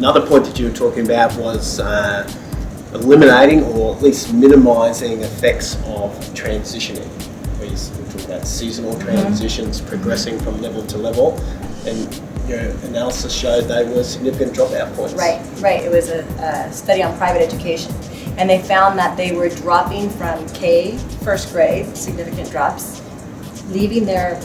another point that you were talking about was eliminating or at least minimising effects of transitioning. We talk about seasonal transitions, progressing from level to level, and your analysis showed they were significant dropout points. Right. It was a study on private education, and they found that they were dropping from K, first grade, significant drops, leaving their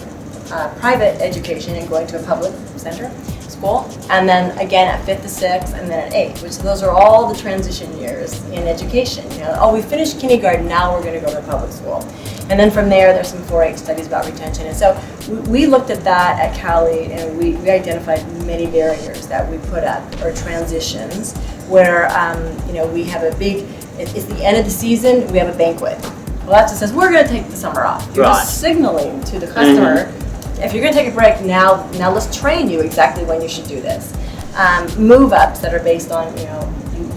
private education and going to a public center school, and then again at 5th to 6th, and then at 8th, which those are all the transition years in education. We finished kindergarten, now we're going to go to public school. And then from there's some 4-H studies about retention. And so we looked at that at Cali, and we identified many barriers that we put up, or transitions, where we have a big, it's the end of the season, we have a banquet. Well, that just says we're going to take the summer off. You're just signaling to the customer, if you're going to take a break now let's train you exactly when you should do this. Move-ups that are based on,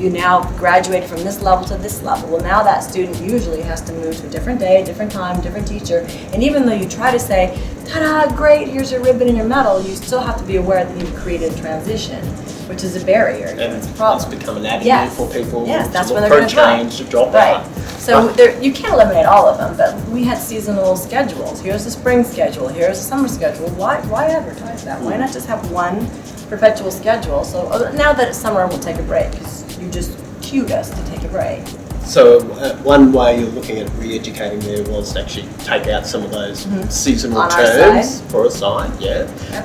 you now graduated from this level to this level. Well, now that student usually has to move to a different day, different time, different teacher. And even though you try to say, ta-da, great, here's your ribbon and your medal, you still have to be aware that you've created a transition, which is a barrier. And it's a problem. it's become an avenue for people that's to when look they're for going to change, to drop out. So you can't eliminate all of them, but we had seasonal schedules. Here's the spring schedule, here's the summer schedule. Why advertise that? Why not just have one perpetual schedule? So now that it's summer, we'll take a break, because you just cued us to take a break. So one way you're looking at re-educating there was to actually take out some of those seasonal On terms for a side,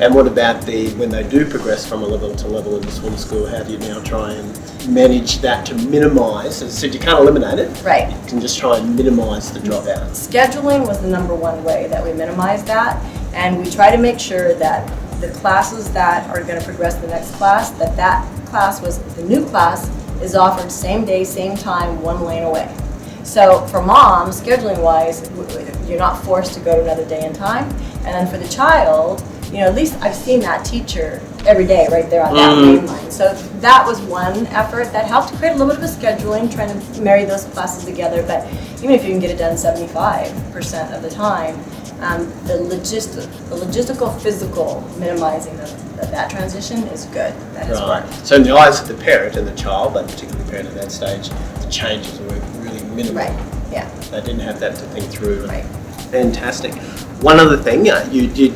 And what about when they do progress from a level to level in the swim school, how do you now try and manage that to minimise? As I said, you can't eliminate it. Right. You can just try and minimise the dropout. Scheduling was the number one way that we minimize that, and we try to make sure that the classes that are going to progress to the next class, that class was the new class is offered same day, same time, one lane away. So for moms, scheduling wise, you're not forced to go to another day and time. And then for the child, at least I've seen that teacher every day right there on that main line. So that was one effort that helped to create a little bit of a scheduling, trying to marry those classes together. But even if you can get it done 75% of the time, the logistical, physical minimizing of that transition is good. That has worked. So in the eyes of the parent and the child, but particularly the parent at that stage, the changes were really minimal. Right. Yeah. They didn't have that to think through. Right. Fantastic. One other thing you did,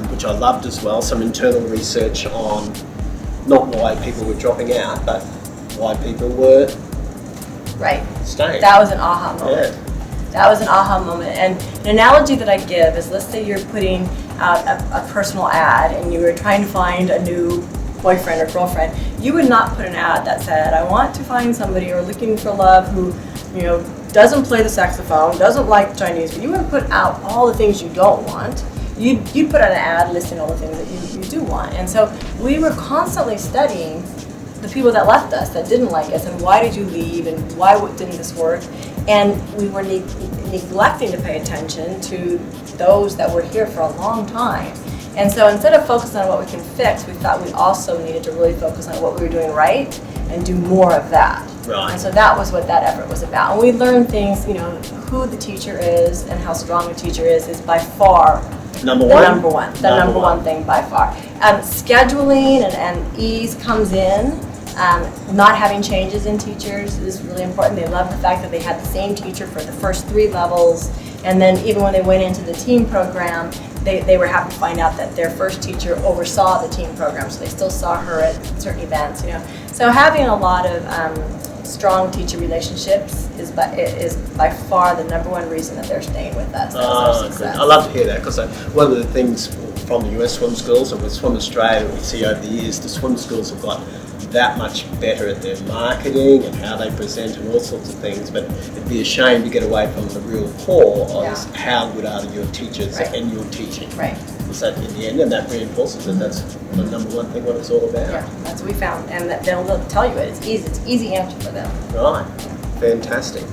which I loved as well, some internal research on not why people were dropping out, but why people were staying. That was an aha moment. Yeah. That was an aha moment. And an analogy that I give is, let's say you're putting out a personal ad and you were trying to find a new boyfriend or girlfriend. You would not put an ad that said, I want to find somebody or looking for love who, doesn't play the saxophone, doesn't like Chinese. But you wouldn't put out all the things you don't want. You'd put out an ad listing all the things that you do want. And so we were constantly studying the people that left us, that didn't like us, and why did you leave, and why didn't this work? And we were neglecting to pay attention to those that were here for a long time. And so instead of focusing on what we can fix, we thought we also needed to really focus on what we were doing right and do more of that. Right. And so that was what that effort was about. And we learned things, who the teacher is and how strong the teacher is by far the number one thing by far. Scheduling and ease comes in. Not having changes in teachers is really important. They love the fact that they had the same teacher for the first 3 levels, and then even when they went into the team program, they were happy to find out that their first teacher oversaw the team program, so they still saw her at certain events. So having a lot of strong teacher relationships is by far the number one reason that they're staying with us. That's our success. I love to hear that, because one of the things from the US swim schools and with Swim Australia we see over the years, the swim schools have got that much better at their marketing and how they present and all sorts of things, but it'd be a shame to get away from the real core of how good are your teachers and your teaching. Right. So in the end, and that reinforces that that's the number one thing what it's all about. Yeah, that's what we found, and they'll tell you it. It's easy answer for them. Right. Fantastic.